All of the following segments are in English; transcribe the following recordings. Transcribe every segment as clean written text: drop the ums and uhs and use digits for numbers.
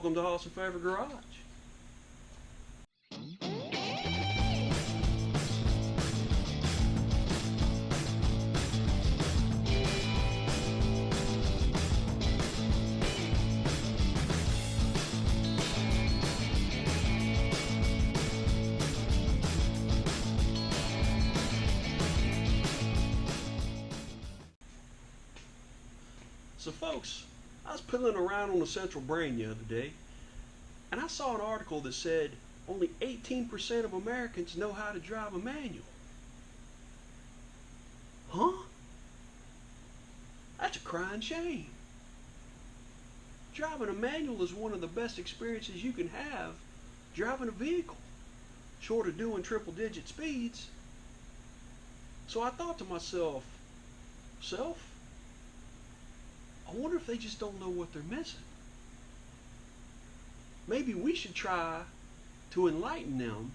Welcome to Austin Favor Garage. So folks, I was piddling around on the Central Brain the other day, and I saw an article that said only 18% of Americans know how to drive a manual. Huh? That's a crying shame. Driving a manual is one of the best experiences you can have driving a vehicle, short of doing triple-digit speeds. So I thought to myself, I wonder if they just don't know what they're missing. Maybe we should try to enlighten them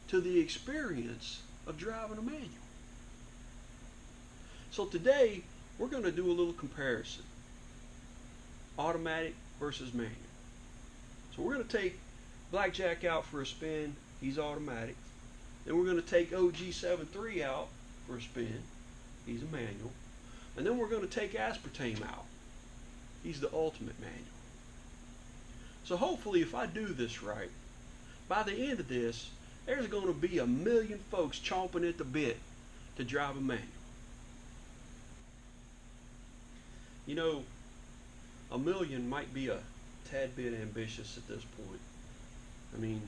to the experience of driving a manual. So today, we're going to do a little comparison. Automatic versus manual. So we're going to take Blackjack out for a spin. He's automatic. Then we're going to take OG73 out for a spin. He's a manual. And then we're going to take Aspartame out. He's the ultimate manual. So hopefully if I do this right, by the end of this, there's going to be 1 million folks chomping at the bit to drive a manual. You know, 1 million might be a tad bit ambitious at this point. I mean,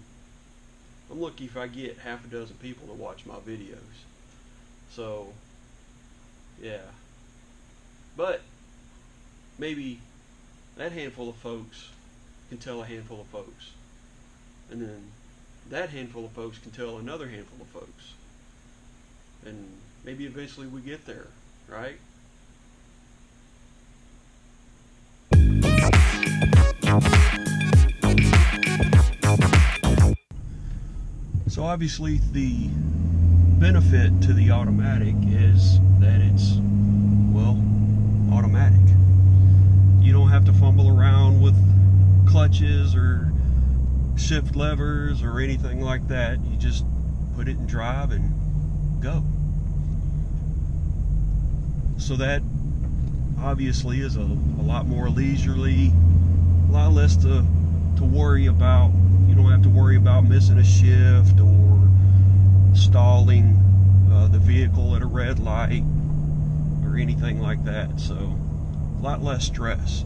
I'm lucky if I get half a dozen people to watch my videos. So, yeah. But maybe that handful of folks can tell a handful of folks. And then that handful of folks can tell another handful of folks. And maybe eventually we get there, right? So obviously the benefit to the automatic is that it's, well, automatic. You don't have to fumble around with clutches or shift levers or anything like that. You just put it in drive and go. So that obviously is a lot more leisurely, a lot less to worry about. You don't have to worry about missing a shift or stalling the vehicle at a red light or anything like that. So a lot less stress.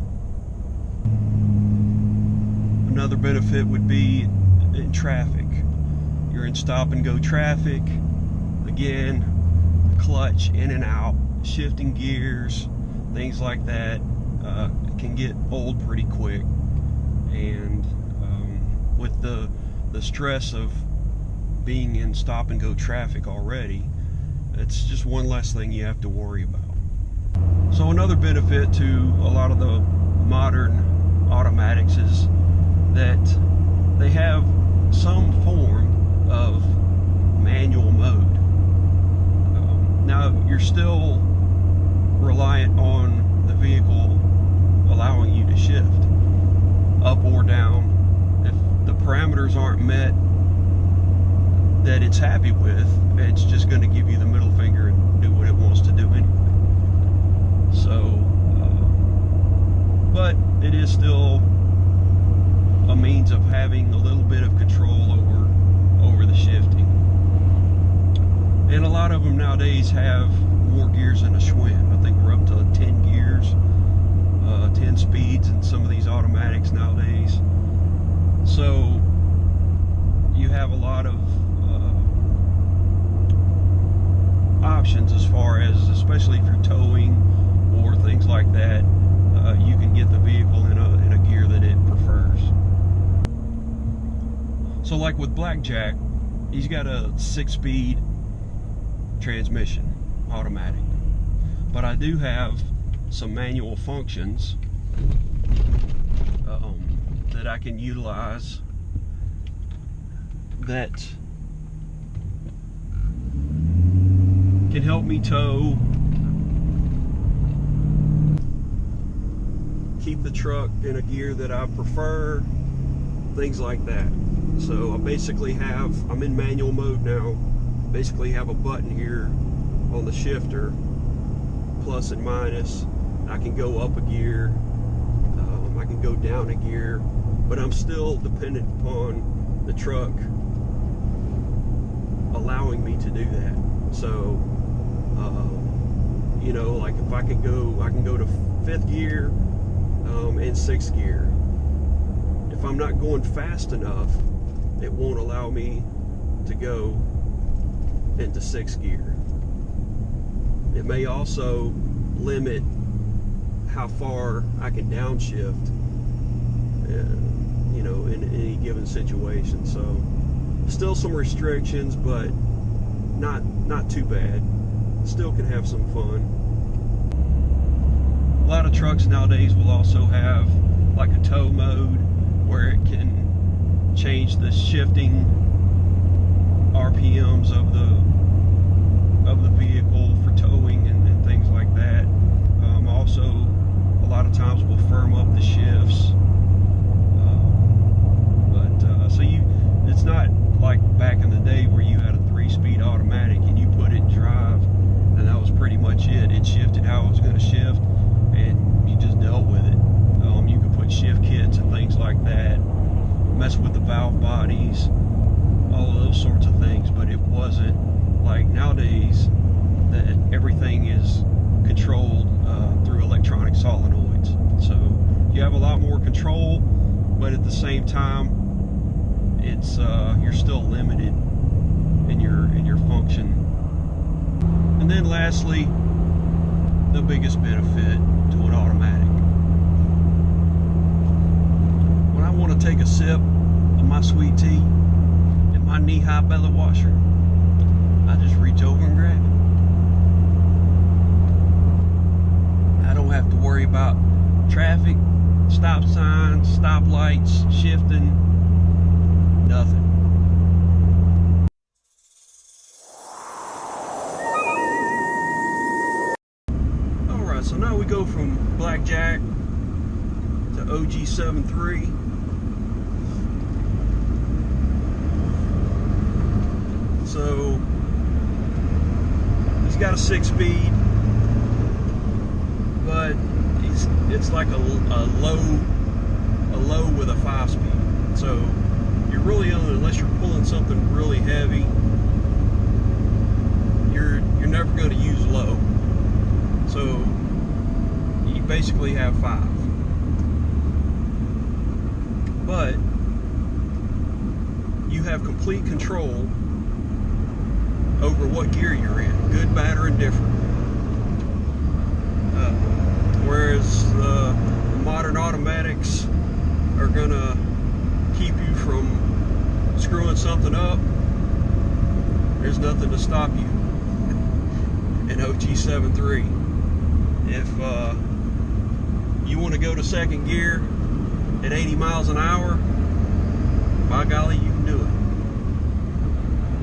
Another benefit would be in traffic. You're in stop and go traffic. Again, clutch in and out, shifting gears, things like that can get old pretty quick. And with the stress of being in stop and go traffic already, it's just one less thing you have to worry about. So another benefit to a lot of the modern automatics is that they have some form of manual mode. Now you're still reliant on the vehicle allowing you to shift up or down. If the parameters aren't met that it's happy with, it's just going to give you the middle finger and do what it wants to do anyway. So, but it is still a means of having a little bit of control over the shifting. And a lot of them nowadays have more gears than a Schwinn. I think we're up to 10 gears, 10 speeds in some of these automatics nowadays. So you have a lot of options as far as, especially if you're towing or things like that, you can get the vehicle in a gear that it prefers. So like with Blackjack, he's got a 6-speed transmission, automatic. But I do have some manual functions that I can utilize that can help me tow keep the truck in a gear that I prefer, things like that. So I basically I'm in manual mode now. Basically have a button here on the shifter, plus and minus. I can go up a gear, I can go down a gear, but I'm still dependent upon the truck allowing me to do that. So, you know, like if I can go to 5th gear and 6th gear. If I'm not going fast enough, it won't allow me to go into 6th gear. It may also limit how far I can downshift, you know, in any given situation. So still some restrictions, but not too bad. Still can have some fun. A lot of trucks nowadays will also have like a tow mode where it can change the shifting RPMs of the vehicle for towing and things like that. Also, a lot of times we'll firm up the shifts. So it's not like back in the day where you had a 3-speed automatic and you put it in drive and that was pretty much it. It shifted how it was going to shift and you just dealt with it. You could put shift kits and things like that, mess with the valve bodies, all of those sorts of things, but it wasn't like nowadays that everything is controlled through electronic solenoids. So you have a lot more control, but at the same time, it's you're still limited in your function. And then lastly, the biggest benefit to an automatic. When I want to take a sip of my sweet tea in my knee-high belly washer, I just reach over and grab it. I don't have to worry about traffic, stop signs, stop lights, shifting, nothing. Alright, so now we go from Blackjack to OG73. So he's got a 6-speed, but it's like a low with a 5-speed. So you're really unless you're pulling something really heavy, you're never going to use low. So you basically have 5. But you have complete control over what gear you're in, good, bad, or indifferent. Whereas the modern automatics are gonna keep you from screwing something up, there's nothing to stop you in OG73. If you want to go to 2nd gear at 80 miles an hour, by golly, you can do it.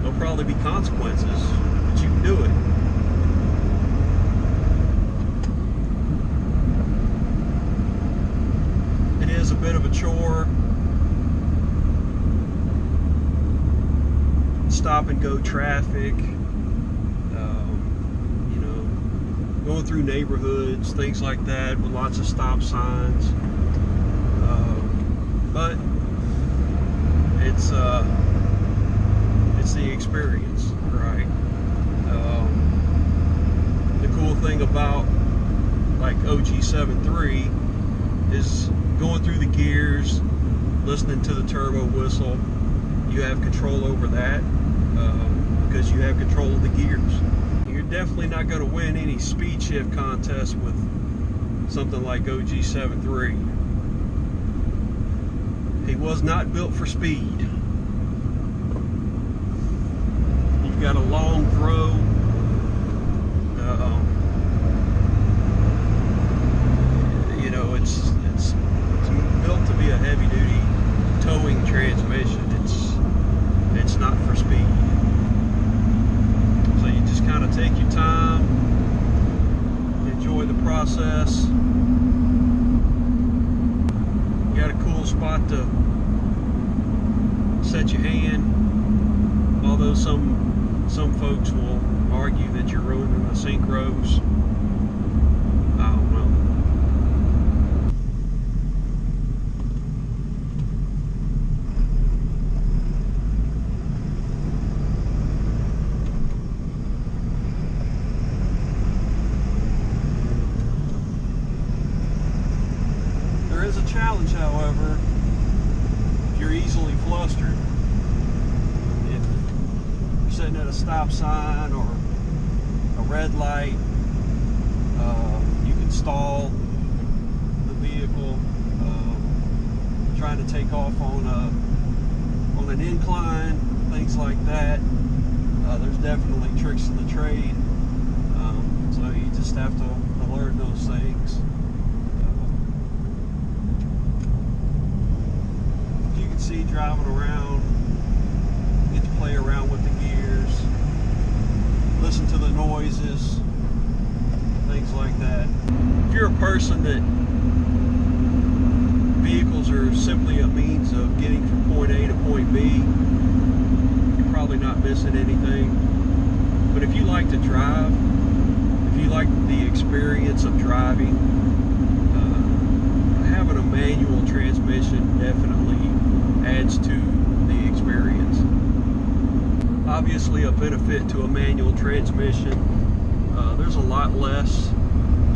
There'll probably be consequences, but you can do it. It is a bit of a chore. Stop and go traffic, you know, going through neighborhoods, things like that with lots of stop signs. But it's the experience, right? The cool thing about like OG73 is going through the gears, listening to the turbo whistle. You have control over that because you have control of the gears. You're definitely not going to win any speed shift contest with something like OG73. He was not built for speed. You've got a long throw. You know, it's built to be a heavy-duty towing transmission. It's not for speed. So you just kind of take your time, enjoy the process. Some folks will argue that you're ruining the synchros. I don't know. There is a challenge, however, if you're easily flustered. If you're sitting at a stop sign or a red light, you can stall the vehicle. Trying to take off on an incline, things like that. There's definitely tricks of the trade. So you just have to learn those things. You can see driving around, get to play around with the gears, listen to the noises, things like that. If you're a person that vehicles are simply a means of getting from point A to point B, you're probably not missing anything. But if you like to drive, if you like the experience of driving, having a manual transmission definitely adds to the experience. Obviously, a benefit to a manual transmission, there's a lot less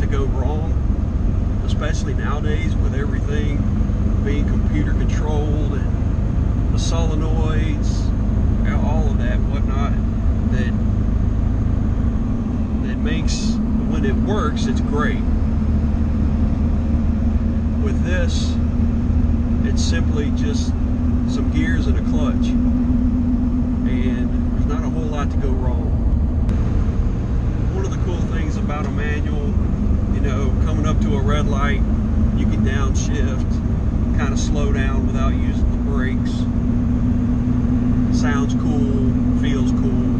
to go wrong, especially nowadays with everything being computer controlled and the solenoids, all of that whatnot, that makes, when it works, it's great. With this, it's simply just some gears and a clutch, and there's not a whole lot to go wrong. One of the cool things about a manual, you know, coming up to a red light, you can downshift, kind of slow down without using the brakes. Sounds cool, feels cool.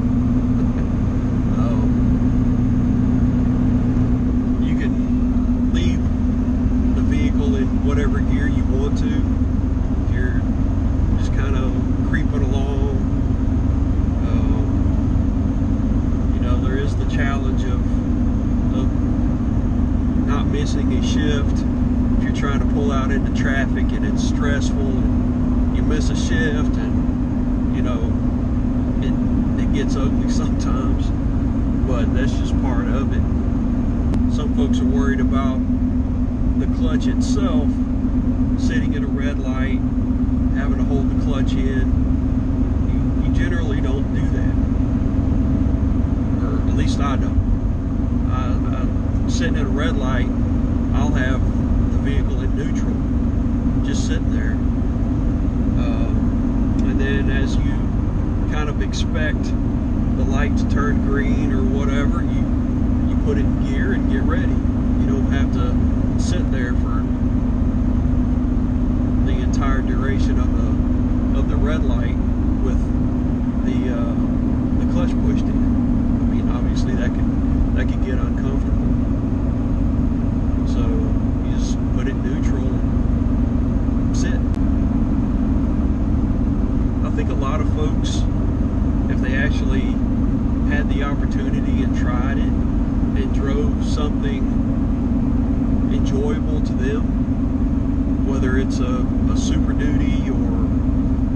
You can leave the vehicle in whatever gear you want to. If you're just kind of creeping along, you know, there is the challenge of not missing a shift. If you're trying to pull out into traffic and it's stressful and you miss a shift, and you know, it gets ugly sometimes, but that's just part of it. Some folks are worried about the clutch itself, sitting at a red light, having to hold the clutch in. You generally don't do that, or at least I don't. Sitting at a red light, I'll have the vehicle in neutral, just sitting there. And then as you kind of expect the light to turn green or whatever, you put it in gear and get ready. You don't have to sit there for the entire duration of the red light with the clutch pushed in. I mean, obviously that could get uncomfortable. So you just put it neutral and sit. I think a lot of folks, if they actually had the opportunity and tried it and drove something enjoyable to them, whether it's a Super Duty or,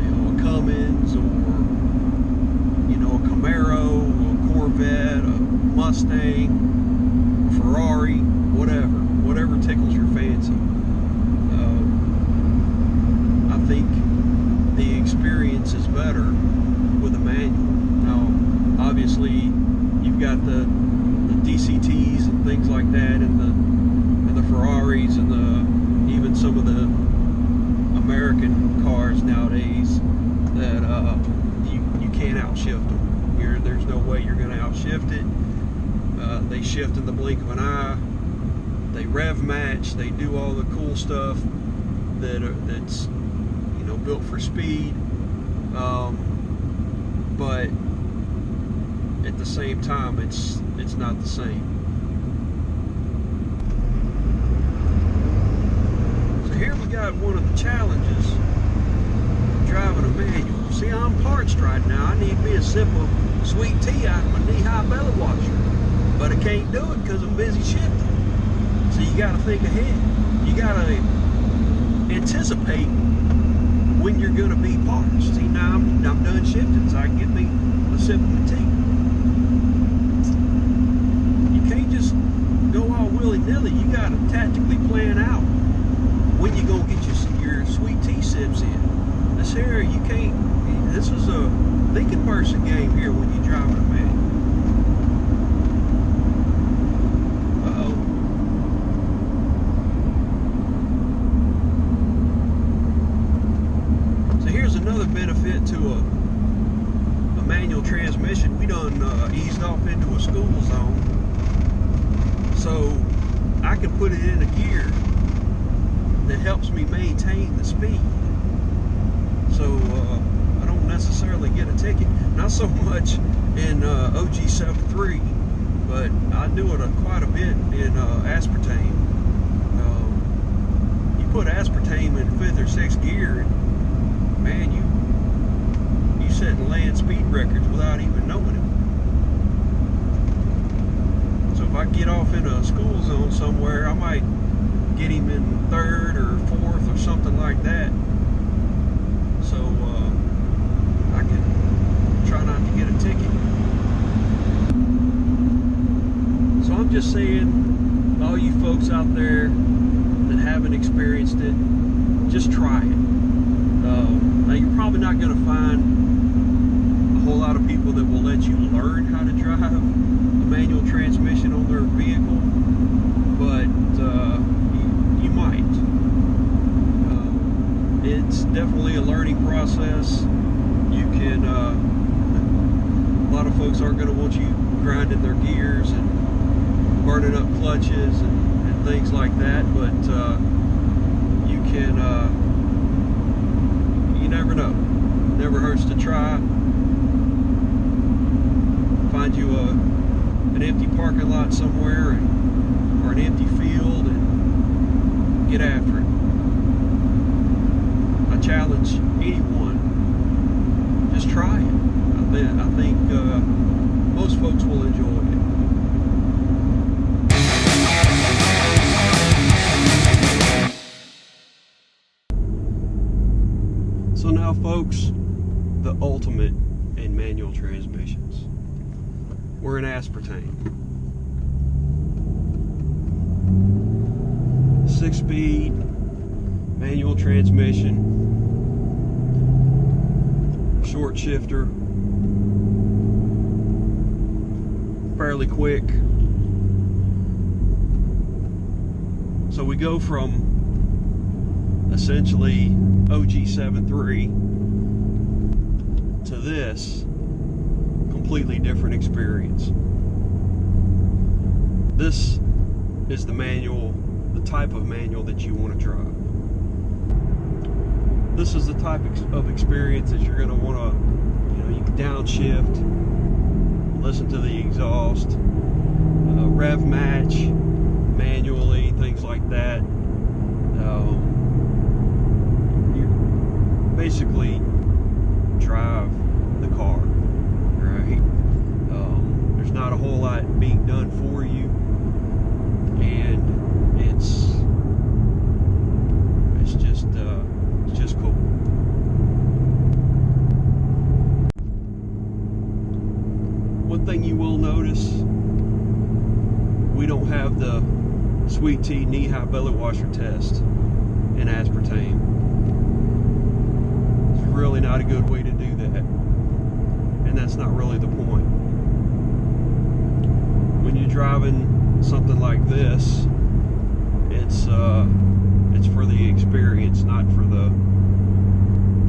you know, a Cummins or, you know, a Camaro, a Corvette, a Mustang, a Ferrari, whatever tickles your fancy. I think the experience is better with a manual. Now, obviously, you've got the DCTs and things like that, and the Ferraris, and even some of the American cars nowadays that you can't outshift them. There's no way you're going to outshift it. They shift in the blink of an eye. They rev match. They do all the cool stuff that's, you know, built for speed. But at the same time, it's not the same. So here we got one of the challenges of driving a manual. See, I'm parched right now. I need me a sip of sweet tea out of my knee-high belly washer. But I can't do it because I'm busy shifting. So you got to think ahead. You got to anticipate when you're going to be parched. See, now I'm done shifting, so I can get me a sip of my tea. You can't just go all willy-nilly. You got to tactically plan out when you're going to get your sweet tea sips in. This here, you can't, this is a thinking person game here when you're driving a manual. Another benefit to a manual transmission, we done eased off into a school zone, so I can put it in a gear that helps me maintain the speed, so I don't necessarily get a ticket. Not so much in OG73, but I do it quite a bit in aspartame. You put aspartame in 5th or 6th gear, and man, you setting land speed records without even knowing it. So if I get off in a school zone somewhere, I might get him in 3rd or 4th or something like that. So I can try not to get a ticket. So I'm just saying, all you folks out there that haven't experienced it, just try it. Now you're probably not going to find a whole lot of people that will let you learn how to drive a manual transmission on their vehicle, but you might. It's definitely a learning process. You can, a lot of folks aren't going to want you grinding their gears and burning up clutches and things like that, but you can, you never know. Never hurts to try. Find you an empty parking lot somewhere or an empty field and get after it. I challenge anyone, just try it. I think most folks will enjoy it. So now, folks, the ultimate in manual transmissions. We're in aspartame. 6-speed manual transmission, short shifter, fairly quick. So we go from essentially OG73 to this completely different experience. This is the manual, the type of manual that you want to drive. This is the type of experience that you're going to want to, you can downshift, listen to the exhaust, rev match manually, things like that. Basically drive the car, right? There's not a whole lot being done for you, and it's just cool. One thing you will notice, we don't have the sweet tea knee-high belly washer test in aspartame. Really not a good way to do that, and that's not really the point. When you're driving something like this, it's for the experience, not for the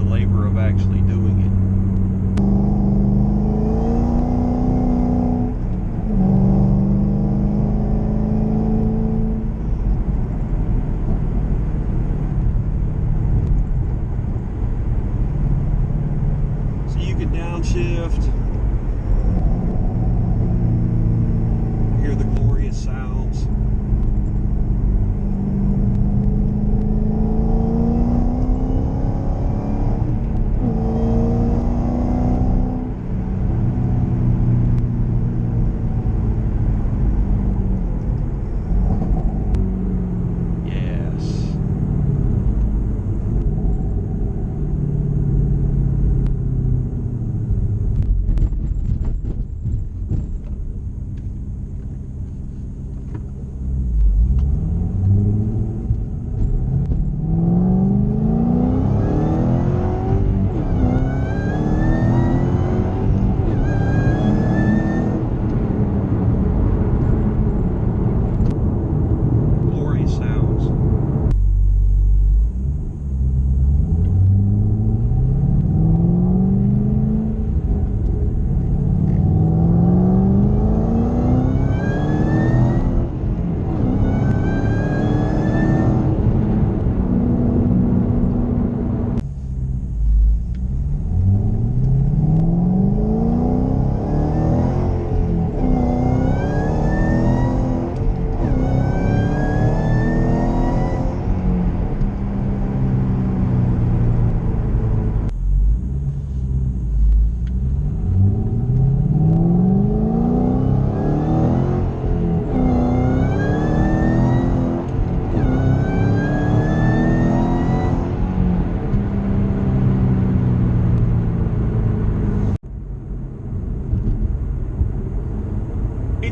labor of actually doing it. Downshift, hear the glorious sounds.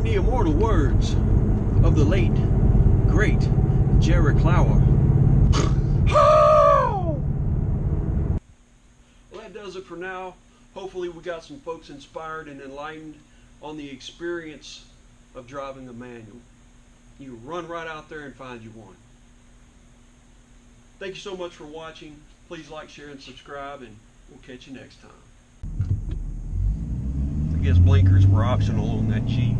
the immortal words of the late, great Jerry Clower. Well, that does it for now. Hopefully we got some folks inspired and enlightened on the experience of driving a manual. You run right out there and find you one. Thank you so much for watching. Please like, share, and subscribe, and we'll catch you next time. I guess blinkers were optional on that Jeep.